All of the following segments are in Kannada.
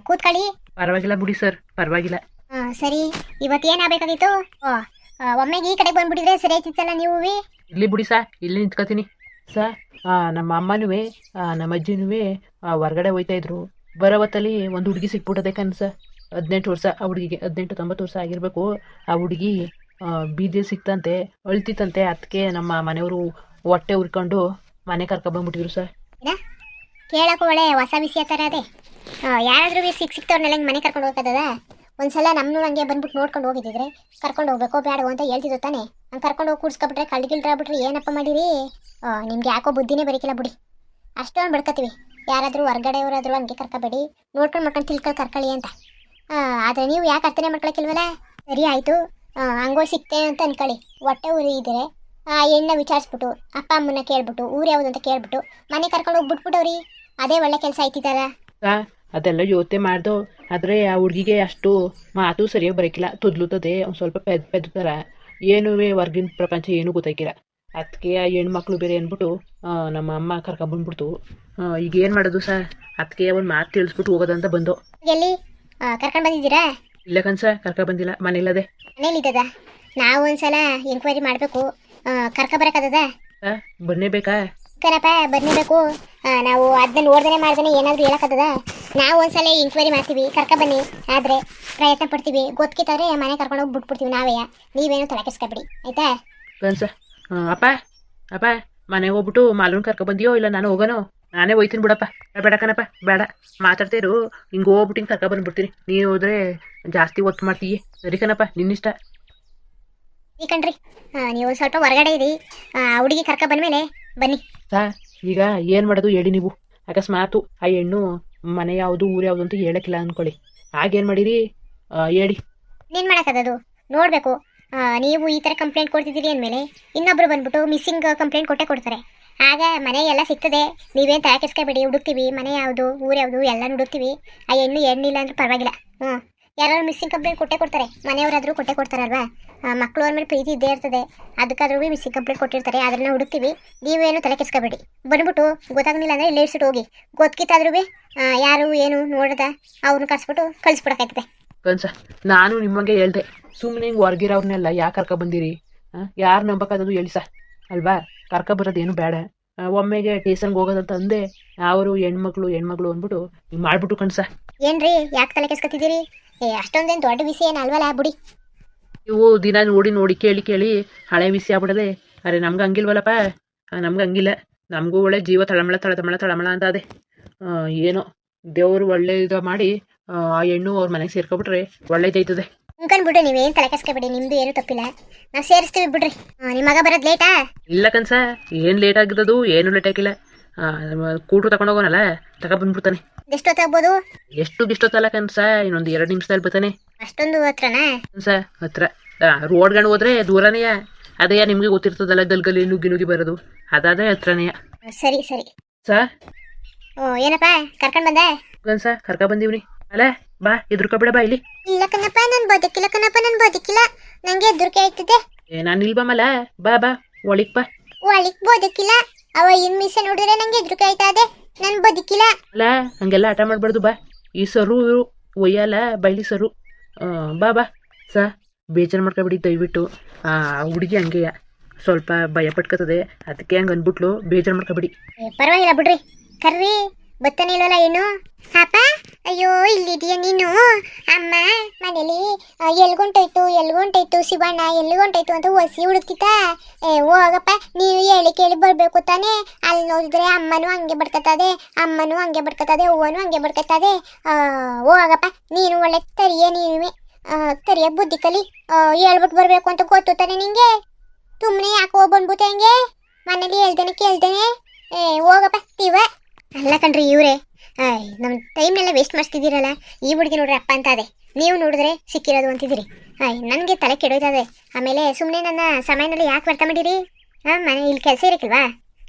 ಕೂತ್ಕೊಳ್ಳಿ. ಪರವಾಗಿಲ್ಲ ಬಿಡಿ ಸರ್, ಪರವಾಗಿಲ್ಲ. ಸರಿ, ಇವತ್ತು ಏನಾಗಬೇಕಾಗಿತ್ತು? ಒಮ್ಮೆಗೆ ಈ ಕಡೆಗೆ ಬಂದ್ಬಿಟ್ಟಿದ್ರೆ ಸರಿ ಆಯ್ತಿತ್ತಲ್ಲ ನೀವು. ಇಲ್ಲಿ ಬಿಡಿ ಸಾ, ಇಲ್ಲಿ ನಿಂತ್ಕೊತೀನಿ ಸಾ. ನಮ್ಮ ಅಮ್ಮನೂ ನಮ್ಮ ಅಜ್ಜಿನೂ ಹೊರಗಡೆ ಹೋಯ್ತಾ ಇದ್ರು. ಬರೋ ಹೊತ್ತಲ್ಲಿ ಒಂದು ಹುಡುಗಿ ಸಿಕ್ಬಿಟ್ಟದೆ ಕನ್ಸ. 18 ವರ್ಷ ಆ ಹುಡುಗಿಗೆ, 18-19 ವರ್ಷ ಆಗಿರಬೇಕು. ಆ ಹುಡುಗಿ ಬೀದಿ ಸಿಕ್ತಂತೆ, ಅಳ್ತಿತ್ತಂತೆ. ಅದಕ್ಕೆ ನಮ್ಮ ಮನೆಯವರು ಹೊಟ್ಟೆ ಉರ್ಕೊಂಡು ಮನೆ ಕರ್ಕೊಬಂದ್ಬಿಟ್ಟಿದ್ರು ಸರ್. ಕೇಳಕ್ಕೂ ಒಳ್ಳೆ ಹೊಸ ವಿಷಯ ಥರ ಅದೇ. ಯಾರಾದ್ರೂ ಸಿಕ್ತವ್ರನ್ನೆಲ್ಲ ಹಿಂಗೆ ಮನೆ ಕರ್ಕೊಂಡು ಹೋಗೋದ? ಒಂದ್ಸಲ ನಮ್ಮನ್ನು ಹಂಗೆ ಬಂದ್ಬಿಟ್ಟು ನೋಡ್ಕೊಂಡು ಹೋಗಿದ್ದಿದ್ರೆ ಕರ್ಕೊಂಡು ಹೋಗ್ಬೇಕೋ ಬೇಡವೋ ಅಂತ ಹೇಳ್ತಿದ್ದು ತಾನೆ. ಹಂಗೆ ಕರ್ಕೊಂಡು ಹೋಗಿ ಕೂಡ್ಸ್ಕೊಬಿಟ್ರೆ ಕಳ್ಗಿಲ್ರಾಗ್ಬಿಟ್ರೆ ಏನಪ್ಪ ಮಾಡಿರಿ? ನಿಮ್ಗೆ ಯಾಕೋ ಬುದ್ಧಿನೇ ಬರೀಕಿಲ್ಲ ಬಿಡಿ. ಅಷ್ಟೊಂದು ಬಡ್ಕತೀವಿ. ಯಾರಾದರೂ ಹೊರ್ಗಡೆಯವರಾದರೂ ಹಂಗೆ ಕರ್ಕೋಬೇಡಿ, ನೋಡ್ಕೊಂಡು ತಿಳ್ಕೊಂಡು ಕರ್ಕೊಳ್ಳಿ ಅಂತ. ಆದರೆ ನೀವು ಯಾಕೆ ಅರ್ಥನೆ ಮಾಡ್ಕೊಳಕ್ಕಿಲ್ವಲ್ಲ? ಸರಿ ಆಯಿತು, ಹಂಗೋ ಸಿಕ್ತೆ ಅಂತ ಅನ್ಕೊಳ್ಳಿ. ಹೊಟ್ಟೆ ಉರಿ ಇದ್ದರೆ ಆ ಹೆಣ್ಣ ವಿಚಾರಿಸ್ಬಿಟ್ಟು ಅಪ್ಪ ಅಮ್ಮನ ಕೇಳ್ಬಿಟ್ಟು ಊರು ಯಾವುದು ಅಂತ ಕೇಳ್ಬಿಟ್ಟು ಮನೆ ಕರ್ಕೊಂಡು ಹೋಗಿ ಬಿಟ್ಬಿಟ್ಟವ್ರಿ. ಅದೇ ಒಳ್ಳೆ ಕೆಲಸ ಆಯ್ತಿದ್ದಾರ. ಅದೆಲ್ಲ ಯೋಚನೆ ಮಾಡ್ದೋ, ಆದರೆ ಆ ಹುಡುಗಿಗೆ ಅಷ್ಟು ಮಾತು ಸರಿಯಾಗಿ ಬರೋಕ್ಕಿಲ್ಲ. ತೊದ್ಲುತ್ತದೆ, ಒಂದು ಸ್ವಲ್ಪ ಪೆದ್ದು ಥರ. ಏನೂ ಹೊರ್ಗಿನ ಪ್ರಪಂಚ ಏನೂ ಗೊತ್ತಾಗಿಲ್ಲ. ಅದಕ್ಕೆ ಆ ಹೆಣ್ಮಕ್ಳು ಬೇರೆ ಅಂದ್ಬಿಟ್ಟು ನಮ್ಮ ಅಮ್ಮ ಕರ್ಕೊಂಬಂದ್ಬಿಡ್ತು. ಈಗ ಏನು ಮಾಡೋದು ಸರ್? ಅದಕ್ಕೆ ಒಂದು ಮಾತು ತಿಳಿಸ್ಬಿಟ್ಟು ಹೋಗೋದಂತ ಬಂದು. ಎಲ್ಲಿ ಕರ್ಕೊಂಡು ಬಂದಿದ್ದೀರಾ? ಇಲ್ಲ ಕನ್ಸ, ಕರ್ಕೊಂಬಂದಿಲ್ಲ, ಮನೇಲದೆ. ಮನೇಲಿದ್ದದ? ನಾವು ಒಂದ್ಸಲ ಎಂಕ್ವೈರಿ ಮಾಡಬೇಕು. ಕರ್ಕೊಬರಕ್ಕದ? ಬನ್ನೇಬೇಕಾ? ಕರಪ್ಪ ಬನ್ನೇಬೇಕು. ನಾವು ಅದನ್ನ ನೋಡ್ದೇ ಮಾಡ್ದೇ ಏನಾದರೂ ಹೇಳಕ್ಕದ? ನಾವು ಒಂದ್ಸಲ ಎಂಕ್ವೈರಿ ಮಾಡ್ತೀವಿ, ಕರ್ಕೊಬನ್ನಿ. ಆದರೆ ಪ್ರಯತ್ನ ಪಡ್ತೀವಿ. ಗೊತ್ತಿತ್ತಾದ್ರೆ ಮನೆ ಕರ್ಕೊಂಡು ಹೋಗಿ ಬಿಟ್ಬಿಡ್ತೀವಿ ನಾವೇ. ನೀವೇನು ತಲೆ ಕೆಡಿಸ್ಕೊಬೇಡಿ ಆಯ್ತಾ? ಕನ್ಸ. ಅಪ್ಪ ಅಪ್ಪ, ಮನೆಗೆ ಹೋಗ್ಬಿಟ್ಟು ಮಾಲೂನ್ ಕರ್ಕೊಬಂದಿಯೋ? ಇಲ್ಲ ನಾನು ಹೋಗೋನು? ನಾನೇ ಹೋಯ್ತೀನಿ ಬಿಡಪ್ಪ. ಬೇಡ ಕಣಪ್ಪ, ಬೇಡ. ಮಾತಾಡ್ತೀರು ಹಿಂಗೆ ಹೋಗ್ಬಿಟ್ಟು ಹಿಂಗೆ ಕರ್ಕೊಬಂದ್ಬಿಡ್ತೀನಿ. ನೀನು ಹೋದ್ರೆ ಜಾಸ್ತಿ ಒತ್ತು ಮಾಡ್ತೀಯ. ಸರಿ ಕಣಪ್ಪ, ನಿನ್ನಿಷ್ಟ. ಈ ಕಣ್ರಿ, ನೀವು ಸ್ವಲ್ಪ ಹೊರಗಡೆ ಇರಿ. ಹುಡುಗಿ ಕರ್ಕ ಬಂದ್ಮೇಲೆ ಬನ್ನಿ. ಈಗ ಏನು ಮಾಡೋದು ಹೇಳಿ ನೀವು? ಅಕಸ್ಮಾತು ಆ ಹೆಣ್ಣು ಮನೆ ಯಾವುದು ಊರು ಯಾವುದು ಅಂತ ಹೇಳಕ್ಕಿಲ್ಲ ಅಂದ್ಕೊಳ್ಳಿ, ಆಗೇನು ಮಾಡಿರಿ ಹೇಳಿ. ಏನು ಮಾಡೋಕ್ಕದು? ನೋಡಬೇಕು. ನೀವು ಈ ಥರ ಕಂಪ್ಲೇಂಟ್ ಕೊಡ್ತಿದ್ದೀರಿ ಅಂದಮೇಲೆ ಇನ್ನೊಬ್ರು ಬಂದ್ಬಿಟ್ಟು ಮಿಸ್ಸಿಂಗ್ ಕಂಪ್ಲೇಂಟ್ ಕೊಡ್ತಾರೆ. ಆಗ ಮನೆ ಎಲ್ಲ ಸಿಗ್ತದೆ. ನೀವೇನು ತಲೆ ಕೆಡಿಸ್ಕೊಬೇಡಿ, ಹುಡುಕ್ತೀವಿ. ಮನೆ ಯಾವುದು ಊರು ಯಾವುದು ಎಲ್ಲ ಹುಡುಕ್ತೀವಿ. ಆ ಹೆಣ್ಣಿಲ್ಲ ಅಂದ್ರೆ ಪರವಾಗಿಲ್ಲ. ಯಾರು ಮಿಸ್ಸಿಂಗ್ ಕಂಪ್ಲೇಂಟ್ ಕೊಡ್ತಾರೆ, ಮನೆಯವರಾದರೂ ಕೊಡ್ತಾರಲ್ವಾ? ಮಕ್ಕಳು ಅಂದಮೇಲೆ ಪ್ರೀತಿ ಇದ್ದೇ ಇರ್ತದೆ. ಅದಕ್ಕಾದ್ರೂ ಮಿಸ್ಸಿಂಗ್ ಕಂಪ್ಲೇಂಟ್ ಕೊಟ್ಟಿರ್ತಾರೆ, ಅದನ್ನು ಹುಡುಕ್ತೀವಿ. ನೀವೇನು ತಲೆ ಕೆಡಿಸ್ಕೊಬೇಡಿ. ಬಂದ್ಬಿಟ್ಟು ಗೊತ್ತಾಗಲಿಲ್ಲ ಅಂದರೆ ಇಲ್ಲೇ ಇಡ್ಸಿಟ್ಟು ಹೋಗಿ. ಗೊತ್ತಿತ್ತಾದ್ರೂ ಯಾರು ಏನು ನೋಡ್ದ ಅವ್ರನ್ನ ಕರ್ಸ್ಬಿಟ್ಟು ಕಳಿಸ್ಬಿಡಕ್ಕಾಯ್ತದೆ. ಕನ್ಸ, ನಾನು ನಿಮಗೆ ಹೇಳ್ದೆ, ಸುಮ್ಮನೆ ಹಿಂಗೆ ಹೊರ್ಗಿರೋರ್ನೆಲ್ಲ ಯಾಕೆ ಕರ್ಕೊಬಂದಿರಿ? ಯಾರು ನಂಬಕ್ಕಾದದು ಹೇಳಿ ಸರ್ ಅಲ್ವಾ? ಕರ್ಕೊಬರೋದೇನು ಬೇಡ. ಒಮ್ಮೆಗೆ ಟೇಷನ್ಗೆ ಹೋಗೋದಂತ ಅಂದೆ. ಅವರು ಹೆಣ್ಮಕ್ಳು ಅಂದ್ಬಿಟ್ಟು ಹಿಂಗೆ ಮಾಡ್ಬಿಟ್ಟು ಕಣ್ಸ. ಏನ್ರಿ ಯಾಕೆ ತಲೆ ಕೆಸ್ಕೊತಿದ್ದೀರಿ? ಅಷ್ಟೊಂದೇನು ದೊಡ್ಡ ವಿಷಯ ಏನು ಅಲ್ವಲ್ಲ, ಬಿಡಿ. ಇವು ದಿನ ನೋಡಿ ಕೇಳಿ ಹಳೆ ವಿಷಯ ಆಗ್ಬಿಡದೆ. ಅರೆ ನಮ್ಗೆ ಹಂಗಿಲ್ವಲ್ಲಪ್ಪ, ನಮ್ಗೆ ಹಂಗಿಲ್ಲ. ನಮಗೂ ಒಳ್ಳೆ ಜೀವ ತಳಮಳ ಅಂತ ಅದೇ. ಏನೋ ದೇವರು ಒಳ್ಳೆ ಇದು ಮಾಡಿ ಆ ಹೆಣ್ಣು ಅವ್ರ ಮನೆಗೆ ಸೇರ್ಕೊಬಿಟ್ರೆ ಒಳ್ಳೇದೈತದೆ. ಬಿಡ್ರಿ, ನೀವೇನು ತಲೆ ಕೆಸ್ಕೊಬೇಡಿ. ನಿಮ್ದು ಏನು ತಪ್ಪಿಲ್ಲ, ನಾವು ಸೇರಿಸ್ತೀವಿ ಬಿಡ್ರಿ. ನಿಮ್ಮ ಮಗ ಬರೋದು ಲೇಟಾ? ಇಲ್ಲ ಕನ್ಸ, ಏನು ಲೇಟ್ ಆಗಿರೋದು? ಏನು ಲೇಟ್ ಆಗಿಲ್ಲ. ಕೂಟು ತಗೊಂಡೋಗೋನಲ್ಲ, ತಗೊಬಂದ್ಬಿಡ್ತಾನೆ. ಎಷ್ಟೊತ್ತಾಗ್ಬೋದು? ಎಷ್ಟೊತ್ತಲ್ಲ ಕನ್ಸ, ಇನ್ನೊಂದು 2 ನಿಮಿಷದಲ್ಲಿ ಬರ್ತಾನೆ. ಅಷ್ಟೊಂದು ಹತ್ರನಾ? ಕನ್ಸ ಹತ್ರ. ರೋಡ್ಗಂಡು ಹೋದ್ರೆ ದೂರನೆಯ. ಅದೇ ನಿಮ್ಗೆ ಗೊತ್ತಿರ್ತದಲ್ಲ, ಗಲ್ಗಲ್ಲಿ ನುಗ್ಗಿ ಬರೋದು. ಅದಾದ್ರೆ ಹತ್ರನೆಯ. ಸರಿ ಸರ್. ಏನಪ್ಪ ಕರ್ಕೊಂಡು ಬಂದೆ? ಕನ್ಸ ಕರ್ಕೊಂಬಂದೀವ್ನಿ. ಅಲ್ಲ ಬಾ, ಎದುರ್ಕೊಬೇಡ ಬಾ ಇಲ್ಲಿ. ಇಲ್ಲ ಕಣಪ್ಪ, ನಾನು ಬದುಕಿಲ್ಲ. ನಂಗೆ ಎದುರಿಕೆ ಆಯ್ತದೆ. ನಾನು ಇಲ್ಬಮ್ಮಲ್ಲ, ಬಾ ಒಳಿಕ್ ಬಾ. ಒಳಿಕ್ ಬದುಕಿಲ್ಲ. ಅವ ಇನ್ ಮಿಸ್ ನೋಡಿದ್ರೆ ನಂಗೆ ಎದುರಿಕೆ ಆಯ್ತದೆ. ನಾನು ಬದುಕಿಲ್ಲ. ಅಲ್ಲ ಹಂಗೆಲ್ಲ ಆಟ ಮಾಡ್ಬಾರ್ದು. ಬಾ, ಈ ಸರು ಒಯ್ಯಲ್ಲ ಬೈಲಿ ಸರು. ಬಾ ಬೇಜಾರು ಮಾಡ್ಕೊಬಿಡಿ ದಯವಿಟ್ಟು. ಹುಡುಗಿ ಹಂಗೆಯ ಸ್ವಲ್ಪ ಭಯ ಪಟ್ಕೋತದೆ, ಅದಕ್ಕೆ ಹಂಗೆ ಅಂದ್ಬಿಟ್ಲು. ಬೇಜಾರು ಮಾಡ್ಕೊಬಿಡಿ. ಪರವಾಗಿಲ್ಲ ಬಿಡ್ರಿ. ಕರ್ರಿ ಬತ್ತಾನೆ ಇಲ್ವಲ್ಲ ಏನು? ಅಪ್ಪ, ಅಯ್ಯೋ ಇಲ್ಲಿದೀಯ ನೀನು? ಅಮ್ಮ ಮನೇಲಿ ಎಲ್ಗೊಂಟೈತು ಶಿವಣ್ಣ ಎಲ್ಗೊಂಟೈತು ಅಂತ ಹೊಸಿ ಹುಡುಕ್ತಿತ್ತ. ಹೋಗಪ್ಪ, ನೀವು ಕೇಳಿ ಬರ್ಬೇಕು ತಾನೆ. ಅಲ್ಲಿ ನೋಡಿದ್ರೆ ಅಮ್ಮನೂ ಹಂಗೆ ಬಡ್ಕತ್ತದೆ, ಅವ್ವನೂ ಹಂಗೆ ಬಡ್ಕತ್ತದೆ. ಹೋಗಪ್ಪ, ನೀನು ಒಳ್ಳೆ ತರಿಯ ಬುದ್ಧಿ ಕಲಿ. ಹೇಳ್ಬಿಟ್ಟು ಬರ್ಬೇಕು ಅಂತ ಗೊತ್ತು ತಾನೆ ನಿಂಗೆ. ಸುಮ್ಮನೆ ಯಾಕೆ ಹೋಗ್ಬಂದ್ಬಿಟ್ಟೆ ಹಂಗೆ? ಮನೇಲಿ ಕೇಳ್ದೇನೆ ಹೋಗಪ್ಪ ತೀವ. ಅಲ್ಲ ಕಣ್ರಿ ಇವ್ರೆ, ನಮ್ಮ ಟೈಮ್ನೆಲ್ಲ ವೇಸ್ಟ್ ಮಾಡಿಸ್ತಿದ್ದೀರಲ್ಲ. ಈ ಹುಡುಗಿ ನೋಡ್ರಿ ಅಪ್ಪ ಅಂತ ಅದೇ, ನೀವು ನೋಡಿದ್ರೆ ಸಿಕ್ಕಿರೋದು ಅಂತಿದ್ದೀರಿ. ನನಗೆ ತಲೆ ಕೆಡೋಯ್ತದೆ. ಆಮೇಲೆ ಸುಮ್ಮನೆ ನನ್ನ ಸಮಯದಲ್ಲಿ ಯಾಕೆ ವ್ಯರ್ಥ ಮಾಡಿರಿ? ಮನೆ ಇಲ್ಲಿ ಕೆಲಸ ಇರಕ್ಕಿಲ್ವಾ?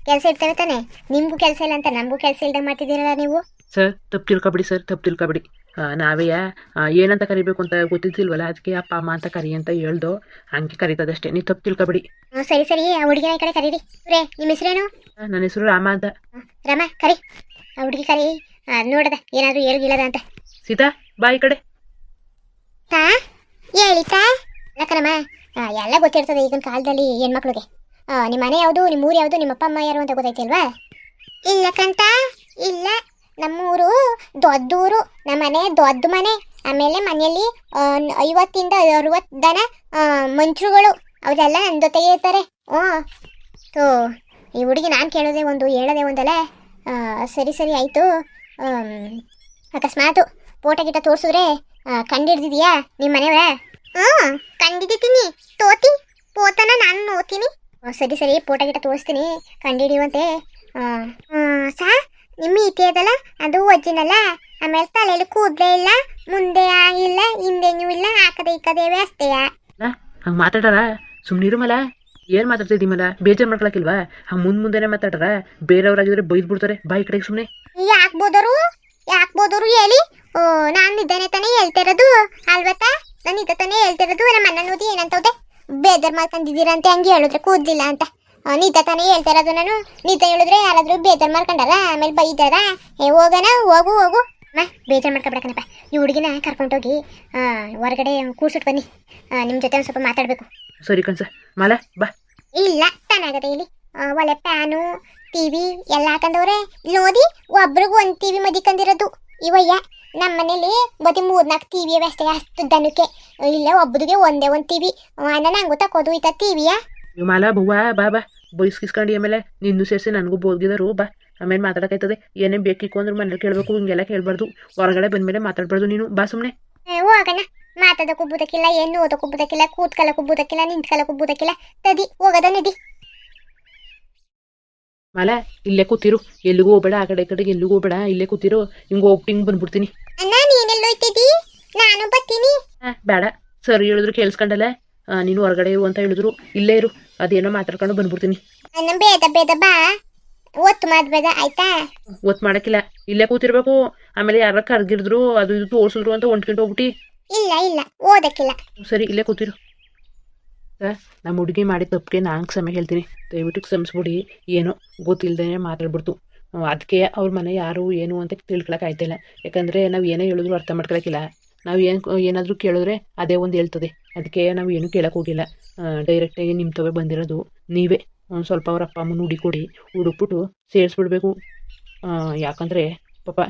ಕೆಲಸ ಇರ್ತವೆ ತಾನೆ. ನಿಮಗೂ ಕೆಲಸ ಇಲ್ಲ ಅಂತ ನಮಗೂ ಕೆಲಸ ಇಲ್ದಂಗೆ ಮಾಡ್ತಿದ್ದೀರಲ್ಲ ನೀವು. ಸರ್ ತಪ್ಪು ತಿಳ್ಕೊಬಿಡಿ. ನಾವೇ ಏನಂತ ಕರಿಬೇಕು ಅಂತ ಗೊತ್ತಿದ್ದಿಲ್ವಲ್ಲ, ಅದಕ್ಕೆ ಅಪ್ಪ ಅಮ್ಮ ಅಂತ ಕರಿ ಅಂತ ಹೇಳ್ದು, ಹಂಗೆ ಕರೀತದಷ್ಟೇ. ನೀವು ತಪ್ಪು ತಿಳ್ಕೊಬಿಡಿ. ಸರಿ, ಆ ಹುಡುಗಿನ ಈ ಕಡೆ ಕರೀರಿ. ನಿಮ್ಮ ಹೆಸರೇನು? ನನ್ನ ಹೆಸರು ರಾಮ ಅಂತ. ರಾಮ, ಕರಿ ಆ ಹುಡುಗಿ ಕರಿ. ನೋಡದ ಏನಾದರೂ ಹೇಳಿಲ್ಲದ ಅಂತ. ಸೀತಾ ಬಾ ಈ ಕಡೆ. ತಾ ಹೇಳಿತಾ ಲಕ್ಕನಮ್ಮ, ಎಲ್ಲ ಗೊತ್ತಿರ್ತದೆ ಈಗಿನ ಕಾಲದಲ್ಲಿ ಹೆಣ್ಮಕ್ಳಿಗೆ. ನಿಮ್ಮ ಮನೆ ಯಾವುದು, ನಿಮ್ಮ ಊರು ಯಾವುದು, ನಿಮ್ಮ ಅಪ್ಪ ಅಮ್ಮ ಯಾರು ಅಂತ ಗೊತ್ತೈತಿಲ್ವಾ? ಇಲ್ಲ ಕಂತ, ಇಲ್ಲ. ನಮ್ಮೂರು ದೊಡ್ಡೂರು, ನಮ್ಮ ಮನೆ ದೊಡ್ಡ ಮನೆ. ಆಮೇಲೆ ಮನೆಯಲ್ಲಿ 50 ಇಂದ 60 ದನ ಮಂತ್ರುಗಳು, ಅವರೆಲ್ಲ ನನ್ನ ಜೊತೆಗೆ ಇರ್ತಾರೆ. ತೋ ಈ ಹುಡುಗಿ ನಾನು ಕೇಳೋದೆ ಒಂದು ಹೇಳೋದೆ ಒಂದಲ್ಲ. ಸರಿ ಸರಿ ಆಯಿತು. ಅಕಸ್ಮಾತು ಫೋಟೋ ಗಿಟ ತೋರಿಸಿದ್ರೆ ಕಂಡಿಡ್ದಿದ್ಯಾ ನಿಮ್ಮ ಮನೆಯವರ? ಕಂಡಿದ್ದೀನಿ. ತೋತಿ ಪೋತನ ನಾನು ನೋಡ್ತೀನಿ. ಸರಿ ಸರಿ, ಫೋಟೋ ಗಿಟ ತೋರಿಸ್ತೀನಿ, ಕಂಡಿಡಿಯುವಂತೆ. ಸಾ ನಿಮ್ಮ ಈತೆ ಅದಲ್ಲ ಅದು ಒಜ್ಜಿನಲ್ಲ. ಆಮೇಲೆ ತಲೆಯಲ್ಲಿ ಕೂದಲೇ ಇಲ್ಲ, ಮುಂದೆ ಆಗಿಲ್ಲ, ಹಿಂದೆನೂ ಇಲ್ಲ, ಹಾಕದೆ ಇಕ್ಕದೇವೆ ಅಷ್ಟೇಯ. ಹಂಗೆ ಮಾತಾಡಾರ ಸುಮ್ಮನಿರುಮಲ್ಲ. ಏನು ಮಾತಾಡ್ತಿದ್ದೀಮಲ್ಲ, ಬೇಜಾರು ಮಾಡ್ಕೊಳಕಿಲ್ವಾ? ಹಂಗೆ ಮುಂದೆನೇ ಮಾತಾಡ್ರ, ಬೇರೆಯವ್ರಾಗಿದ್ರೆ ಬೈದು ಬಿಡ್ತಾರೆ. ಬಾಯಿ ಕಡೆಗೆ ಸುಮ್ಮನೆ. ಯಾಕ್ಬೋದರು ಹೇಳಿ. ನಾನು ನಿದ್ದನೆ ತಾನೇ ಹೇಳ್ತಿರೋದು ಅಲ್ವತ್ತ? ನಾನು ನಿದ್ದೆ ತಾನೇ ಹೇಳ್ತಿರೋದು. ನಮ್ಮ ಅಣ್ಣ ನೋದಿ ಏನಂತವ್ದೆ, ಬೇಜಾರು ಮಾಡ್ಕೊಂಡಿದ್ದೀರಂತೆ ಹಂಗೆ ಹೇಳಿದ್ರೆ ಕೂದ್ಲಿಲ್ಲ ಅಂತ. ನಿದ್ದೆ ತಾನೇ ಹೇಳ್ತಿರೋದು ನಾನು. ನಿದ್ದೆ ಹೇಳಿದ್ರೆ ಯಾರಾದ್ರೂ ಬೇಜಾರು ಮಾಡ್ಕೊಂಡಾರ, ಆಮೇಲೆ ಬೈದಾರ. ಹೋಗೋಣ, ಹೋಗು ಹೋಗು. ಬೇಜಾರು ಮಾಡ್ಕೊಬೇಕನಪ್ಪ. ಈ ಹುಡುಗಿನ ಕರ್ಕೊಂಡೋಗಿ ಹೊರಗಡೆ ಕೂರ್ಸಿಟ್ಟು ಬನ್ನಿ. ನಿಮ್ಮ ಜೊತೆ ಒಂದು ಸ್ವಲ್ಪ ಮಾತಾಡಬೇಕು. ಸರಿ ಕಣ್ಸ ಮಾಲ ಬಾ. ಇಲ್ಲ ಚೆನ್ನಾಗದೆ ಇಲ್ಲಿ ಒಳ್ಳೆ ಫ್ಯಾನು ಟಿವಿ ಎಲ್ಲ ಹಾಕಂದವ್ರೆ. ಇಲ್ಲಿ ನೋಡಿ, ಒಬ್ರಿಗೂ ಒಂದು ಟಿವಿ ಮದಿಕಂದಿರೋದು ಇವಯ್ಯ. ನಮ್ಮ ಮನೇಲಿ ಬರೀ 3-4 ಟಿವಿ ಅವೆ ಅಷ್ಟೇ, ಅಷ್ಟು ದನಕ್ಕೆ. ಇಲ್ಲ ಒಬ್ಬರಿಗೆ ಒಂದೇ ಒಂದು ಟಿವಿ. ನಂಗೂ ತಕೋದು ಈತ ಟಿವಿಯ. ಮಾಲ ಬವ್ವ ಬಾ ಬಾ, ಬೈಸ್ಕಿಸ್ಕೊಂಡು ಆಮೇಲೆ ನಿಂದು ಸೇರಿಸಿ ನನಗೂ ಬೋಲ್ಗಿದಾರು ಬಾ. ಆಮೇಲೆ ಮಾತಾಡೋಕ್ಕಾಯ್ತದೆ. ಏನೇ ಬೇಕಿಕ್ಕು ಅಂದ್ರೆ ಮನೇಲಿ ಕೇಳಬೇಕು, ಹಿಂಗೆಲ್ಲ ಕೇಳಬಾರ್ದು. ಹೊರಗಡೆ ಬಂದಮೇಲೆ ಮಾತಾಡಬಾರ್ದು ನೀನು. ಬಾ ಸುಮ್ಮನೆ. ಹೋಗೋಣ. ಮಾತಾಡೋಕ್ಕೂ ಬುದಕ್ಕಿಲ್ಲ, ಏನು ಓದೋಕ್ಕೂ ಬುದಕ್ಕಿಲ್ಲ, ಕೂತ್ಕೊಳ್ಳೋಕ್ಕೂ ಬುದಕ್ಕಿಲ್ಲ, ನಿಂತ್ಕೊಳ್ಳೋಕ್ಕೂ ಬುದಕ್ಕಿಲ್ಲ. ತದಿ ಹೋಗೋದ ನದಿ. ಮಾಲ ಇಲ್ಲೇ ಕೂತಿರು, ಎಲ್ಲಿಗೂ ಹೋಗ್ಬೇಡ, ಆ ಕಡೆ ಈ ಕಡೆಗೆ ಎಲ್ಲಿಗೂ ಹೋಗ್ಬೇಡ, ಇಲ್ಲೇ ಕೂತಿರು. ಹಿಂಗೆ ಹೋಗ್ಬಿಟ್ಟು ಹಿಂಗೆ ಬಂದ್ಬಿಡ್ತೀನಿ. ಅಣ್ಣ ನೀನೆಲ್ಲ ಹೋಯ್ತಿದ್ದಿ? ನಾನು ಬರ್ತೀನಿ. ಬೇಡ, ಸರಿ ಹೇಳಿದ್ರು ಕೇಳಿಸ್ಕೊಂಡಲ್ಲ. ನೀನು ಹೊರಗಡೆ ಇರು ಅಂತ ಹೇಳಿದ್ರು, ಇಲ್ಲೇ ಇರು, ಅದೇನೋ ಮಾತಾಡ್ಕೊಂಡು ಬಂದ್ಬಿಡ್ತೀನಿ. ಅಣ್ಣ ಬೇಡ ಬೇಡ ಬಾ, ಒತ್ತು ಮಾಡಬೇಡ ಆಯ್ತಾ? ಒತ್ತು ಮಾಡೋಕ್ಕಿಲ್ಲ, ಇಲ್ಲೇ ಕೂತಿರ್ಬೇಕು. ಆಮೇಲೆ ಯಾರ ಕರ್ಗಿರಿದ್ರು ಅದು ಇದು ತೋರಿಸಿದ್ರು ಅಂತ ಹೊಂಟ್ಕೊಂಡು ಹೋಗ್ಬಿಟ್ಟು. ಇಲ್ಲ ಇಲ್ಲ ಓದಕ್ಕಿಲ್ಲ. ಸರಿ ಇಲ್ಲೇ ಕೂತಿರು. ನಮ್ಮ ಹುಡುಗಿ ಮಾಡಿದ ತಪ್ಪಿಗೆ ನಾನು ಕ್ಷಮೆ ಹೇಳ್ತೀನಿ. ದಯವಿಟ್ಟು ಕ್ಷಮಿಸ್ಬಿಡಿ. ಏನೋ ಗೊತ್ತಿಲ್ಲದೇ ಮಾತಾಡ್ಬಿಡ್ತು. ಅದಕ್ಕೆ ಅವ್ರ ಮನೆ ಯಾರು ಏನು ಅಂತ ತಿಳ್ಕೊಳಕ್ಕೆ ಆಯ್ತಿಲ್ಲ. ಯಾಕಂದರೆ ನಾವು ಏನೇ ಹೇಳಿದ್ರು ಅರ್ಥ ಮಾಡ್ಕೊಳಕ್ಕಿಲ್ಲ. ನಾವು ಏನಾದರೂ ಕೇಳಿದ್ರೆ ಅದೇ ಒಂದು ಹೇಳ್ತದೆ. ಅದಕ್ಕೆ ನಾವು ಏನೂ ಕೇಳಕ್ಕೆ ಹೋಗಿಲ್ಲ. ಡೈರೆಕ್ಟಾಗಿ ನಿಮ್ಮ ತವೇ ಬಂದಿರೋದು. ನೀವೇ ಒಂದು ಸ್ವಲ್ಪ ಅವ್ರ ಅಪ್ಪ ಅಮ್ಮನ ಹುಡುಕೊಡಿ, ಹುಡುಕ್ಬಿಟ್ಟು ಸೇರಿಸ್ಬಿಡ್ಬೇಕು. ಯಾಕಂದರೆ ಪಾಪ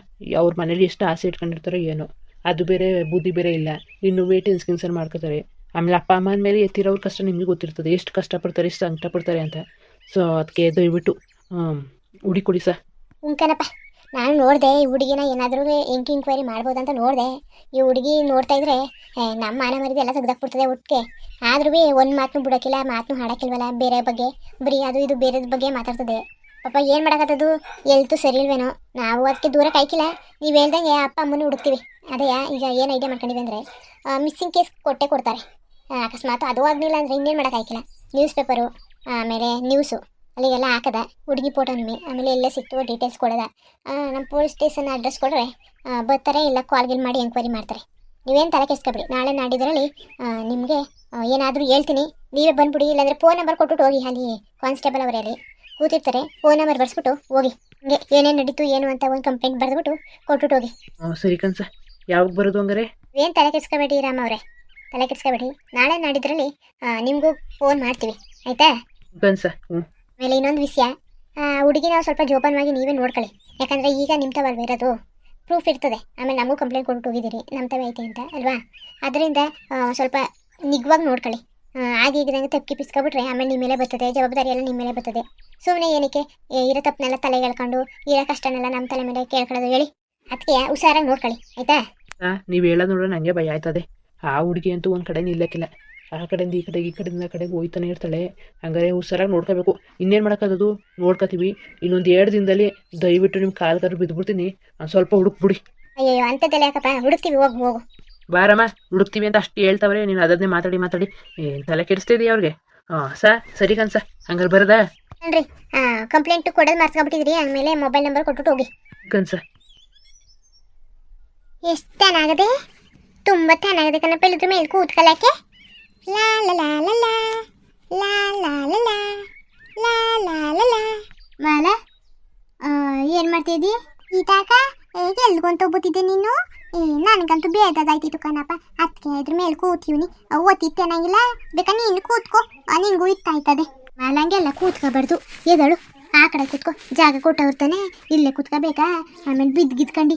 ಅವ್ರ ಮನೇಲಿ ಎಷ್ಟು ಆಸೆ ಇಟ್ಕೊಂಡಿರ್ತಾರೋ ಏನೋ, ಅದು ಬೇರೆ ಬುದ್ಧಿ ಬೇರೆ ಇಲ್ಲ. ಇನ್ನೂ ಟೆನ್ಷನ್ ಮಾಡ್ಕೋತಾರೆ. ಆಮೇಲೆ ಅಪ್ಪ ಅಮ್ಮನ ಮೇಲೆ ಎತ್ತಿರೋವ್ರ ಕಷ್ಟ ನಿಮಗೆ ಗೊತ್ತಿರ್ತದೆ, ಎಷ್ಟು ಕಷ್ಟಪಡ್ತಾರೆ, ಎಷ್ಟು ಸಂಕಟ ಪಡ್ತಾರೆ ಅಂತ. ಸೊ ಅದಕ್ಕೆ ದಯವಿಟ್ಟು ಹುಡುಕೊಡಿ ಸರ್. ಉಂಕನಪ್ಪ, ನಾನು ನೋಡಿದೆ ಈ ಹುಡುಗಿನ ಏನಾದರೂ ಎಂಕ್ವೈರಿ ಮಾಡ್ಬೋದಂತ ನೋಡಿದೆ. ಈ ಹುಡುಗಿ ನೋಡ್ತಾ ಇದ್ರೆ ನಮ್ಮ ಮಾನ ಮರಿದು ಎಲ್ಲ ತೆಗ್ದಾಕ್ಬಿಡ್ತದೆ ಒಟ್ಟಿಗೆ. ಆದ್ರೂ ಒಂದು ಮಾತನ್ನು ಬಿಡೋಕ್ಕಿಲ್ಲ, ಮಾತನ್ನು ಹಾಡೋಕ್ಕಿಲ್ವಲ್ಲ. ಬೇರೆ ಬಗ್ಗೆ ಬರೀ ಅದು ಇದು ಬೇರೆ ಬಗ್ಗೆ ಮಾತಾಡ್ತದೆ. ಪಾಪ ಏನು ಮಾಡೋಕ್ಕತ್ತದು, ಎಲ್ತು ಸರಿ ಇಲ್ವೇನೋ. ನಾವು ಅದಕ್ಕೆ ದೂರ ಕಾಯ್ಕಿಲ್ಲ. ನೀವು ಹೇಳ್ದಂಗೆ ಅಪ್ಪ ಅಮ್ಮನ ಹುಡುಕ್ತೀವಿ. ಅದೇ ಈಗ ಏನು ಐಡಿಯಾ ಮಾಡ್ಕೊಂಡಿವಿ ಅಂದರೆ, ಮಿಸ್ಸಿಂಗ್ ಕೇಸ್ ಕೊಡ್ತಾರೆ. ಅಕಸ್ಮಾತ್ ಅದು ಆಗಲಿಲ್ಲ ಅಂದರೆ ಇನ್ನೇನು ಮಾಡೋಕ್ಕಾಯ್ಕಿಲ್ಲ. ನ್ಯೂಸ್ ಪೇಪರು, ಆಮೇಲೆ ನ್ಯೂಸು ಅಲ್ಲಿಗೆಲ್ಲ ಹಾಕದ, ಹುಡುಗಿ ಫೋಟೋ ನಿಮಗೆ, ಆಮೇಲೆ ಎಲ್ಲೇ ಸಿಕ್ತು ಡೀಟೇಲ್ಸ್ ಕೊಡೋದ. ನಮ್ಮ ಪೊಲೀಸ್ ಸ್ಟೇಷನ್ ಅಡ್ರೆಸ್ ಕೊಟ್ಟರೆ ಬರ್ತಾರೆ, ಇಲ್ಲ ಕಾಲ್ಗಿಲ್ ಮಾಡಿ ಎಂಕ್ವೈರಿ ಮಾಡ್ತಾರೆ. ನೀವೇನು ತಲೆ ಕೆಡಿಸ್ಕೊಬೇಡಿ. ನಾಳೆ ನಾಡಿದ್ರಲ್ಲಿ ನಿಮಗೆ ಏನಾದರೂ ಹೇಳ್ತೀನಿ, ನೀವೇ ಬಂದ್ಬಿಡಿ. ಇಲ್ಲಾಂದರೆ ಫೋನ್ ನಂಬರ್ ಕೊಟ್ಬಿಟ್ಟು ಹೋಗಿ. ಅಲ್ಲಿ ಕಾನ್ಸ್ಟೇಬಲ್ ಅವರಲ್ಲಿ ಕೂತಿರ್ತಾರೆ, ಫೋನ್ ನಂಬರ್ ಬರ್ಸ್ಬಿಟ್ಟು ಹೋಗಿ. ಹಂಗೆ ಏನೇನು ನಡೀತು ಏನು ಅಂತ ಒಂದು ಕಂಪ್ಲೇಂಟ್ ಬರೆದ್ಬಿಟ್ಟು ಕೊಟ್ಬಿಟ್ಟು ಹೋಗಿ. ಸರಿ ಕನ್ಸ, ಯಾವಾಗ ಬರೋದು ಹಂಗಾರೆ? ಏನು ತಲೆ ಕೆಡಿಸ್ಕೊಬೇಡಿ ರಾಮ ಅವರೇ, ತಲೆ ಕೆಡಿಸ್ಕೊಬೇಡಿ. ನಾಳೆ ನಾಡಿದ್ರಲ್ಲಿ ನಿಮಗೂ ಫೋನ್ ಮಾಡ್ತೀವಿ, ಆಯಿತಾ ಕನ್ಸ? ಆಮೇಲೆ ಇನ್ನೊಂದು ವಿಷಯ, ಹುಡುಗಿ ನಾವು ಸ್ವಲ್ಪ ಜೋಪಾನವಾಗಿ ನೀವೇ ನೋಡ್ಕೊಳ್ಳಿ. ಯಾಕಂದರೆ ಈಗ ನಿಮ್ಮ ತವಲ್ವ ಇರೋದು, ಪ್ರೂಫ್ ಇರ್ತದೆ. ಆಮೇಲೆ ನಮಗೂ ಕಂಪ್ಲೇಂಟ್ ಕೊಟ್ಟು ಹೋಗಿದ್ದೀರಿ ನಮ್ಮ ತವೇ ಐತೆ ಅಂತ ಅಲ್ವಾ? ಅದರಿಂದ ಸ್ವಲ್ಪ ನಿಗ್ವಾಗಿ ನೋಡ್ಕೊಳ್ಳಿ. ಆಗಿ ಈಗಿದಂಗೆ ತಪ್ಪಿಸ್ಕೊಬಿಟ್ರೆ ಆಮೇಲೆ ನಿಮ್ಮ ಮೇಲೆ ಬರ್ತದೆ, ಜವಾಬ್ದಾರಿ ಎಲ್ಲ ನಿಮ್ಮ ಮೇಲೆ ಬರ್ತದೆ. ಸುಮ್ಮನೆ ಏನಕ್ಕೆ ಇರೋ ತಪ್ಪನೆಲ್ಲ ತಲೆಗೆ ಹೇಳ್ಕೊಂಡು ಇರೋ ಕಷ್ಟನೆಲ್ಲ ನಮ್ಮ ತಲೆ ಮೇಲೆ ಕೇಳ್ಕೊಳ್ಳೋದು ಹೇಳಿ. ಅದಕ್ಕೆ ಹುಷಾರಾಗಿ ನೋಡ್ಕೊಳ್ಳಿ, ಆಯಿತಾ? ನೀವು ಹೇಳೋದು ನೋಡೋ ನನಗೆ ಭಯ ಆಯ್ತದೆ. ಆ ಹುಡುಗಿ ಅಂತೂ ಒಂದು ಕಡೆ ನಿಲ್ಲಕ್ಕಿಲ್ಲ. ಆ ಕಡೆಯಿಂದ ಈ ಕಡೆಗೆ, ಈ ಕಡೆಯಿಂದ ಕಡೆಗೆ ಹೋಯ್ತಾನೆ ಇರ್ತಾಳೆ. ಹಂಗಾರೆ ಹುಷಾರಾಗಿ ನೋಡ್ಕೋಬೇಕು. ಇನ್ನೇನು ಮಾಡೋಕ್ಕಾಗೋದು, ನೋಡ್ಕೋತೀವಿ. ಇನ್ನೊಂದು 2 ದಿನದಲ್ಲಿ ದಯವಿಟ್ಟು ನಿಮ್ಮ ಕಾಲ್ಗಾರು ಬಿದ್ದುಬಿಡ್ತೀನಿ. ಸ್ವಲ್ಪ ಹುಡುಕ್ಬಿಡಿ. ಅಯ್ಯೋ ಅಂಥದ್ದೆಲ್ಲ ಯಾಕಪ್ಪ, ಹುಡುಕ್ತೀವಿ, ಹೋಗು. ಬಾರಮ್ಮ ಹುಡುಕ್ತೀವಿ ಅಂತ ಅಷ್ಟು ಹೇಳ್ತಾವ್ರೆ, ನೀನು ಅದನ್ನೇ ಮಾತಾಡಿ ತಲೆ ಕೆಡಿಸ್ತಿದೀಯ ಅವ್ರಿಗೆ. ಸರಿ ಕನ್ಸ, ಹಂಗಾರೆ ಬರೋದಾ? ನೋಡ್ರಿ, ಕಂಪ್ಲೇಂಟ್ ಕೊಡೋದು ಮರ್ಸ್ಕೊಬಿಟ್ಟಿದ್ರಿ. ಆಮೇಲೆ ಮೊಬೈಲ್ ನಂಬರ್ ಕೊಟ್ಬಿಟ್ಟು ಹೋಗಿ ಕನ್ಸ. ಎಷ್ಟು ಚೆನ್ನಾಗದೆ, ತುಂಬ ಚೆನ್ನಾಗಿದೆ ಕಣಪ್ಪ. ಇಲ್ಲಿದ್ರ ಮೇಲೆ ಕೂತ್ಕೊಳ್ಳೋಕ್ಕೆ ಲಾ ಲಾ ಲಾ ಲಾ ಲಾ ಲಾ ಲಾ ಲಾ ಲಾ ಲಾ ಲಾ ಲಾ. ಮಾಲ ಏನು ಮಾಡ್ತಿದ್ದಿ? ಈತಾಕ ಎಲ್ಗೊಂತ ಹೋಗ್ಬಿಟ್ಟಿದ್ದೆ ನೀನು? ನನಗಂತೂ ಬೇದದಾಯ್ತಿತ್ತು ಕಣಪ್ಪ. ಅದಕ್ಕೆ ಇದ್ರ ಮೇಲೆ ಕೂತೀವ್ನಿ. ಓದ್ತಿತ್ತೇನಂಗಿಲ್ಲ, ಬೇಕಾ ನೀನು ಕೂತ್ಕೋ, ನಿಂಗೂ ಇತ್ತಾಯ್ತದೆ. ಮಾಲಂಗೆಲ್ಲ ಕೂತ್ಕೋಬಾರ್ದು, ಎದಳು ಆ ಕಡೆ ಕೂತ್ಕೋ. ಜಾಗ ಕೊಟ್ಟವ್ರತಾನೆ, ಇಲ್ಲೇ ಕೂತ್ಕೋಬೇಕಾ? ಆಮೇಲೆ ಬಿದ್ದಿದ್ಕಂಡು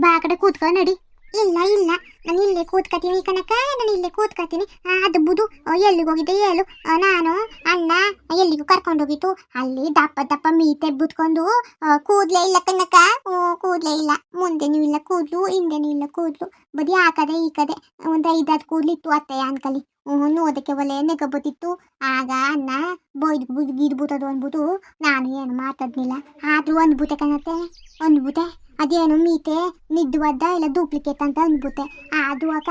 ಬಾ ಆ ಕಡೆ ಕೂತ್ಕೊ ನಡಿ. ಇಲ್ಲ ಇಲ್ಲ, ನಾನು ಇಲ್ಲೇ ಕೂತ್ಕೊತೀನಿ ಕಣಕ್ಕ, ನಾನು ಇಲ್ಲೇ ಕೂತ್ಕೊತೀನಿ. ಅದು ಬುದು ಎಲ್ಲಿಗೆ ಹೋಗಿದ್ದೆ ಹೇಳು? ನಾನು ಅಣ್ಣ ಎಲ್ಲಿಗೂ ಕರ್ಕೊಂಡೋಗಿತ್ತು. ಅಲ್ಲಿ ದಪ್ಪ ದಪ್ಪ ಮೀತೆ ಬುತ್ಕೊಂಡು ಕೂದಲೇ ಇಲ್ಲ ಕಣಕ್ಕ. ಕೂದಲೇ ಇಲ್ಲ, ಮುಂದೆನೂ ಇಲ್ಲ ಕೂದಲು, ಹಿಂದೆನೂ ಇಲ್ಲ ಕೂದಲು. ಬರೀ ಆ ಕಡೆ ಈ ಕಡೆ ಒಂದು 5-6 ಕೂದಲು ಇತ್ತು ಅತ್ತೆ ಅನ್ಕಲಿ. ನೋದಕ್ಕೆ ಒಲೆ ನೆಗಬತ್ತಿತ್ತು. ಆಗ ಅಣ್ಣ ಗಿಡ್ಬುತ್ತದು ಅಂದ್ಬಿಟ್ಟು ನಾನು ಏನು ಮಾತಾಡ್ನಿಲ್ಲ. ಆದ್ರೂ ಅಂದ್ಬಿಟ್ಟೆ ಕಣತ್ತೆ, ಅಂದ್ಬಿಟ್ಟೆ. ಅದೇನು ಮೀತೆ ನಿದ್ದುವದ್ದ ಇಲ್ಲ ಡೂಪ್ಲಿಕೇಟ್ ಅಂತ ಅಂದ್ಬಿಟ್ಟೆ. ಅದು ಅಕ್ಕ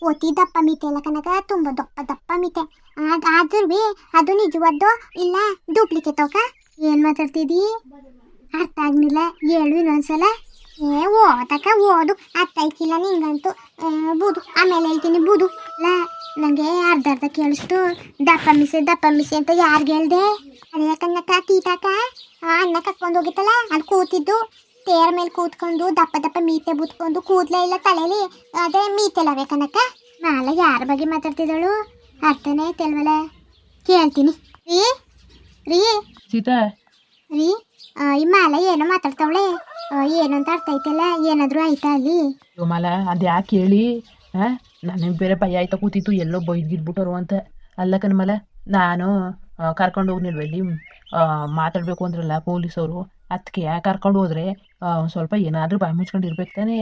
ಒತ್ತಿ ದಪ್ಪ ಮೀತೆ ಅಲ್ಲ ಕನಕ, ತುಂಬ ದಪ್ಪ ದಪ್ಪ ಮೀತೆ. ಆದ್ರೂ ಅದು ನಿಜವದ್ದು ಇಲ್ಲ ಡೂಪ್ಲಿಕೇಟ್ ಅಕ್ಕ. ಏನು ಮಾತಾಡ್ತಿದ್ದಿ? ಅರ್ಥ ಆಗ್ಲಿಲ್ಲ, ಹೇಳು ಇನ್ನೊಂದ್ಸಲ. ಓದಕ್ಕ ಓದು, ಅರ್ಥ ಆಯ್ತಿಲ್ಲ ನಿಂಗಂತೂ. ಬೂದು ಆಮೇಲೆ ಹೇಳ್ತೀನಿ ಬೂದು. ಇಲ್ಲ ನನಗೆ ಅರ್ಧ ಕೇಳಿಸ್ತು. ದಪ್ಪ ಮಿಸೆ ಅಂತ ಯಾರಿಗೆ ಹೇಳ್ದೆ? ಅದೇ ಯಾಕನ್ನಕ್ಕ ತೀತಾಕ ಅನ್ನ ಕರ್ಕೊಂಡು ಹೋಗಿತ್ತಲ್ಲ, ಅಲ್ಲಿ ಕೂತಿದ್ದು ತೇರ ಮೇಲೆ ಕೂತ್ಕೊಂಡು ದಪ್ಪ ದಪ್ಪ ಮೀತೆ ಬುತ್ಕೊಂಡು ಕೂದಲೇ ಇಲ್ಲ ತಲೆಯಲ್ಲಿ. ಅದೇ ಮೀತೆಲ್ಲವೇ ಕನಕ. ನಾಳೆ ಯಾರ ಬಗ್ಗೆ ಮಾತಾಡ್ತಿದ್ದಳು ಅರ್ಥನೇ ಆಯ್ತಲ್ವಲ್ಲ. ಕೇಳ್ತೀನಿ. ರೀ ಸೀತಾ ರೀ, ಈ ಮಾಲ ಏನೋ ಮಾತಾಡ್ತಾವಳೆ, ಏನು ಅಂತ ಅರ್ಥ ಐತಲ್ಲ, ಏನಾದರೂ ಆಯ್ತಾ ಅಲ್ಲಿ? ಮಾಲ ಅದು ಯಾಕೆ ಹೇಳಿ? ನನಗೆ ಬೇರೆ ಭಯ ಆಯ್ತಾ ಕೂತಿತ್ತು, ಎಲ್ಲೋ ಬೈದ್ಗಿದ್ಬಿಟ್ಟರು ಅಂತ. ಅಲ್ಲ ಕಣ್ಮಲ, ನಾನು ಕರ್ಕೊಂಡು ಹೋಗ್ನಿಲ್ವಲ್ಲಿ ಮಾತಾಡಬೇಕು ಅಂದ್ರಲ್ಲ ಪೊಲೀಸವರು, ಅದಕ್ಕೆ ಕರ್ಕೊಂಡು ಹೋದ್ರೆ ಸ್ವಲ್ಪ ಏನಾದರೂ ಬಾಯಿ ಮುಚ್ಕೊಂಡು ಇರ್ಬೇಕು ತಾನೆ.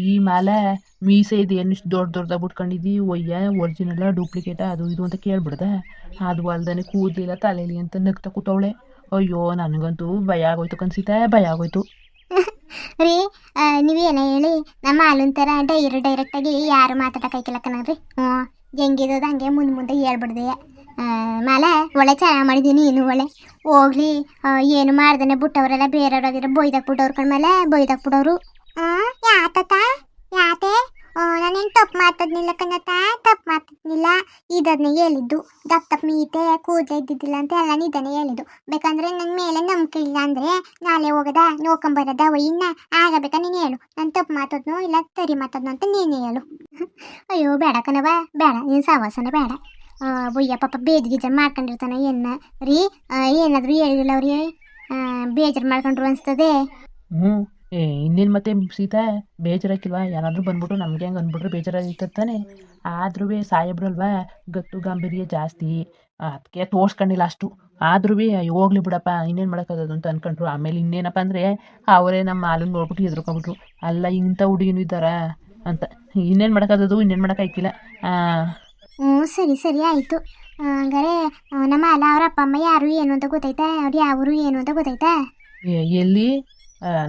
ಈ ಮಾಲ ಮೀಸೆ ಇದು ಏನು ಇಷ್ಟು ದೊಡ್ಡದಾಗಿ ಬಿಟ್ಕೊಂಡಿದ್ದಿ, ಒಯ್ಯ ಒರಿಜಿನಲ್ಲ ಡೂಪ್ಲಿಕೇಟಾ ಅದು ಇದು ಅಂತ ಕೇಳ್ಬಿಡ್ದ. ಅದು ಅಲ್ದಾನೆ ಕೂದಲಿಲ್ಲ ತಲೆಯಲ್ಲಿ ಅಂತ ನಗ್ತಾ ಕೂತವಳೆ. ಅಯ್ಯೋ ನನಗಂತೂ ಭಯ ಆಗೋಯ್ತು ಕನ್ಸಿತಾ, ಭಯ ಆಗೋಯ್ತು. ರೀ ನೀವೇನ ಹೇಳಿ, ನಮ್ಮ ಹಾಲಿನ ಥರ ಡೈರೆಕ್ಟಾಗಿ ಯಾರು ಮಾತಾಡೋಕ್ಕಾಯ್ತಿಲ್ಲ ಕಣ್ರಿ. ಹೆಂಗಿರೋದು ಹಂಗೆ ಮುಂದೆ ಹೇಳ್ಬಿಡ್ದೆ. ಮಾಲ ಒಳ್ಳೆ ಚೆನ್ನಾಗಿ ಮಾಡಿದ್ದೀನಿ, ನೀನು ಒಳ್ಳೆ ಹೋಗ್ಲಿ. ಏನು ಮಾಡ್ದಾನೆ ಬಿಟ್ಟವ್ರೆಲ್ಲ ಬೇರೆಯವ್ರಾಗಿರೋ ಬೊಯ್ದಾಕ್ಬಿಟ್ಟವ್ರು ಕಣ್ಮೇಲೆ ಬೊಯ್ದಾಕ್ಬಿಟ್ಟವ್ರು. ಯಾತೆ ನಾನೇನು ತಪ್ಪು ಮಾತಾಡ್ನಿಲ್ಲ ಕಣತ್ತ, ತಪ್ಪು ಮಾತಾಡ್ನಿಲ್ಲ. ಇದನ್ನೇ ಹೇಳಿದ್ದು, ದಪ್ಪ ಮೀತೆ ಕೂದಲೇ ಇದ್ದಿದ್ದಿಲ್ಲ ಅಂತ ಎಲ್ಲ ಇದನ್ನೇ ಹೇಳಿದ್ದು. ಬೇಕಂದ್ರೆ ನನ್ನ ಮೇಲೆ ನಂಬಿಕೆ ಇಲ್ಲ ಅಂದರೆ ನಾಳೆ ಹೋಗೋದ ನೋಡ್ಕೊಂಬರೋದ ಇನ್ನ ಆಗಬೇಕಾ ನೀನು ಹೇಳು. ನಾನು ತಪ್ಪು ಮಾತಾದ್ನೋ ಇಲ್ಲ ಸರಿ ಮಾತಾದ್ನೋ ಅಂತ ನೀನೇ ಹೇಳು. ಅಯ್ಯೋ ಬೇಡ ಕಣವ, ಬೇಡ, ನೀನು ಸಹವಾಸನೆ ಬೇಡ. ಬೊಯ್ಯ ಪಾಪ ಬೇಜಾರು ಮಾಡ್ಕೊಂಡಿರ್ತಾನೆ. ರೀ ಏನಾದರೂ ಹೇಳಿಲ್ಲ ಅವ್ರಿಗೆ, ಬೇಜಾರು ಮಾಡ್ಕೊಂಡ್ರು ಅನಿಸ್ತದೆ. ಇನ್ನೇನು ಮತ್ತೆ ಸೀತಾ, ಬೇಜಾರಾಕಿಲ್ವಾ? ಯಾರಾದರೂ ಬಂದ್ಬಿಟ್ಟು ನಮಗೆ ಹಂಗೆ ಅಂದ್ಬಿಟ್ರೆ ಬೇಜಾರಾಗಿರ್ತಾನೆ. ಆದ್ರೂ ಸಾಯಬ್ರಲ್ವಾ, ಗತ್ತು ಗಾಂಭೀರ್ಯ ಜಾಸ್ತಿ, ಅದಕ್ಕೆ ತೋರ್ಸ್ಕೊಂಡಿಲ್ಲ ಅಷ್ಟು. ಆದ್ರೂ ಹೋಗ್ಲಿ ಬಿಡಪ್ಪ, ಇನ್ನೇನು ಮಾಡೋಕ್ಕಾಗೋದು ಅಂತ ಅಂದ್ಕೊಂಡ್ರು. ಆಮೇಲೆ ಇನ್ನೇನಪ್ಪ ಅಂದರೆ ಅವರೇ ನಮ್ಮ ಹಾಲನ್ನು ನೋಡ್ಬಿಟ್ಟು ಎದ್ರುಕೊಂಡ್ಬಿಟ್ರು. ಅಲ್ಲ ಇಂಥ ಹುಡುಗಿನೂ ಇದ್ದಾರಾ ಅಂತ. ಇನ್ನೇನು ಮಾಡೋಕ್ಕಾಗೋದು, ಇನ್ನೇನು ಮಾಡೋಕ್ಕಾಯ್ತಿಲ್ಲ. ಸರಿ ಆಯಿತು. ಹಂಗಾರೆ ನಮ್ಮ ಅಲ್ಲ ಅವ್ರ ಅಪ್ಪ ಅಮ್ಮ ಯಾರು ಏನು ಅಂತ ಗೊತ್ತಾಯ್ತಾ? ಅವ್ರು ಯಾವರು ಏನು ಅಂತ ಗೊತ್ತಾಯ್ತಾ? ಎಲ್ಲಿ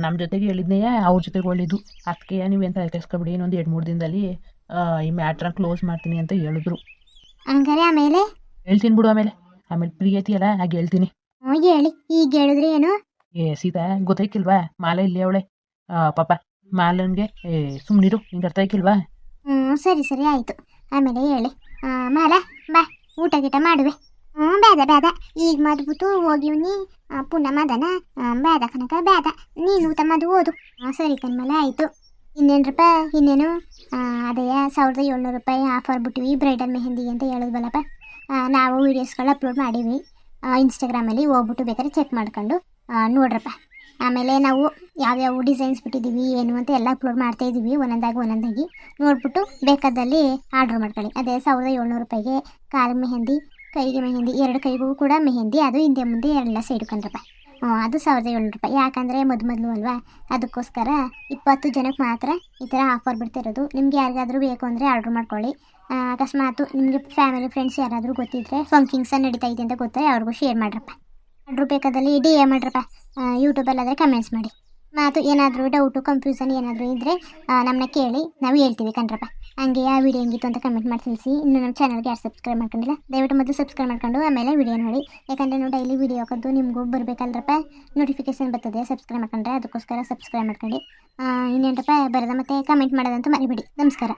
ನಮ್ಮ ಜೊತೆಗೆ ಹೇಳಿದ್ನೆಯಾ, ಅವ್ರ ಜೊತೆಗೆ ಒಳ್ಳಿದ್ದು. ಅದಕ್ಕೆ ನೀವೇನು ಕೆಸ್ಕೊಬಿಡಿ, ಇನ್ನೊಂದು 2-3 ದಿನದಲ್ಲಿ ಈ ಮ್ಯಾಟ್ರ ಕ್ಲೋಸ್ ಮಾಡ್ತೀನಿ ಅಂತ ಹೇಳಿದ್ರು. ಹಂಗಾರೆ ಆಮೇಲೆ ಹೇಳ್ತೀನಿ ಬಿಡು. ಆಮೇಲೆ ಫ್ರೀ ಐತಿಯಲ್ಲ ಹಾಗೆ ಹೇಳ್ತೀನಿ. ಹೇಳಿ, ಈಗ ಹೇಳಿದ್ರೆ ಏನು? ಸೀತಾ ಗೊತ್ತಾಯ್ಕಿಲ್ವಾ, ಮಾಲ ಇಲ್ಲಿ ಅವಳೆ ಪಾಪ. ಮಾಲನ್ಗೆ ಸುಮ್ಮನಿರು, ಹಿಂಗೆ ಅರ್ಥ ಆಯ್ಕಿಲ್ವಾ? ಸರಿ ಆಯಿತು. ಆಮೇಲೆ ಹೇಳಿ. ಮಾಲ ಬಾ, ಊಟ ಗೀಟ ಮಾಡುವೆ. ಬೇಡ ಈಗ ಮದ್ಬಿಟ್ಟು ಹೋಗಿವ್ನಿ, ಪುನಃ ಮದನ ಬೇಡ ಕನಕ ಬೇಡ. ನೀನು ಊಟ ಮದು ಓದು. ಸರಿ ಕಣ್ಮಲೆ ಆಯಿತು. ಇನ್ನೇನು ಇನ್ನೇನು ಅದೇ 1700 ರೂಪಾಯಿ ಆಫರ್ ಬಿಟ್ಟಿವಿ ಬ್ರೈಡಲ್ ಮೆಹಂದಿ ಅಂತ ಹೇಳಿದ್ವಲ್ಲಪ್ಪ. ನಾವು ವೀಡಿಯೋಸ್ಗಳು ಅಪ್ಲೋಡ್ ಮಾಡೀವಿ ಇನ್ಸ್ಟಾಗ್ರಾಮಲ್ಲಿ, ಹೋಗ್ಬಿಟ್ಟು ಬೇಕಾದ್ರೆ ಚೆಕ್ ಮಾಡ್ಕೊಂಡು ನೋಡ್ರಪ್ಪ. ಆಮೇಲೆ ನಾವು ಯಾವ್ಯಾವ ಡಿಸೈನ್ಸ್ ಬಿಟ್ಟಿದ್ದೀವಿ ಏನು ಅಂತ ಎಲ್ಲ ಅಪ್ಲೋಡ್ ಮಾಡ್ತಾಯಿದ್ದೀವಿ, ಒಂದೊಂದಾಗಿ ನೋಡ್ಬಿಟ್ಟು ಬೇಕಾದಲ್ಲಿ ಆರ್ಡ್ರ್ ಮಾಡ್ಕೊಳ್ಳಿ. ಅದೇ 1700 ರೂಪಾಯಿಗೆ ಕಾಲು ಮೆಹಂದಿ, ಕೈಗೆ ಮೆಹಂದಿ, 2 ಕೈಗೂ ಕೂಡ ಮೆಹಂದಿ, ಅದು ಹಿಂದೆ ಮುಂದೆ ಎಲ್ಲ ಸೈಡ್ ಕಂಡ್ರಪ್ಪ. ಅದು 1700 ರೂಪಾಯಿ. ಯಾಕಂದರೆ ಮೊದಲು ಅಲ್ವಾ, ಅದಕ್ಕೋಸ್ಕರ 20 ಜನಕ್ಕೆ ಮಾತ್ರ ಈ ಥರ ಆಫರ್ ಬಿಡ್ತಿರೋದು. ನಿಮ್ಗೆ ಯಾರಿಗಾದರೂ ಬೇಕು ಅಂದರೆ ಆರ್ಡ್ರ್ ಮಾಡ್ಕೊಳ್ಳಿ. ಅಕಸ್ಮಾತ್ ನಿಮಗೆ ಫ್ಯಾಮಿಲಿ ಫ್ರೆಂಡ್ಸ್ ಯಾರಾದರೂ ಗೊತ್ತಿದ್ದರೆ, ಫಂಕ್ಷನ್ಸ್ ನಡೀತಾ ಇದೆ ಅಂತ ಗೊತ್ತರೆ ಅವ್ರಿಗೂ ಶೇರ್ ಮಾಡ್ರಪ್ಪ. ಆರ್ಡ್ರ್ ಬೇಕಾದಲ್ಲಿ DM ಮಾಡ್ರಪ್ಪ, ಯೂಟ್ಯೂಬಲ್ಲಾದರೆ ಕಮೆಂಟ್ಸ್ ಮಾಡಿ. ಮಾತು ಏನಾದರೂ ಡೌಟು ಕನ್ಫ್ಯೂಷನ್ ಏನಾದರೂ ಇದ್ದರೆ ನಮ್ಮನ್ನ ಕೇಳಿ, ನಾವು ಹೇಳ್ತೀವಿ ಕಣ್ರಪ್ಪ. ಹಂಗೆ ಆ ವಿಡಿಯೋ ಹೆಂಗಿತ್ತು ಅಂತ ಕಮೆಂಟ್ ಮಾಡಿ ತಿಳಿಸಿ. ಇನ್ನು ನಮ್ಮ ಚಾನಲ್ಗೆ ಯಾರು ಸಬ್ಸ್ಕ್ರೈಬ್ ಮಾಡ್ಕೊಂಡಿಲ್ಲ ದಯವಿಟ್ಟು ಮೊದಲು ಸಬ್ಸ್ಕ್ರೈಬ್ ಮಾಡ್ಕೊಂಡು ಆಮೇಲೆ ವಿಡಿಯೋ ನೋಡಿ. ಯಾಕಂದರೆ ನಾವು ಡೈಲಿ ವಿಡಿಯೋ ಹಾಕೋದು ನಿಮಗೂ ಬರಬೇಕಲ್ರಪ್ಪ, ನೋಟಿಫಿಕೇಶನ್ ಬರ್ತದೆ ಸಬ್ಸ್ಕ್ರೈಬ್ ಮಾಡ್ಕೊಂಡ್ರೆ. ಅದಕ್ಕೋಸ್ಕರ ಸಬ್ಸ್ಕ್ರೈಬ್ ಮಾಡ್ಕೊಂಡು ಇನ್ನೇನಪ್ಪ ಬರೋದ ಮತ್ತೆ ಕಮೆಂಟ್ ಮಾಡೋದಂತೂ ಮರಿಬೇಡಿ. ನಮಸ್ಕಾರ.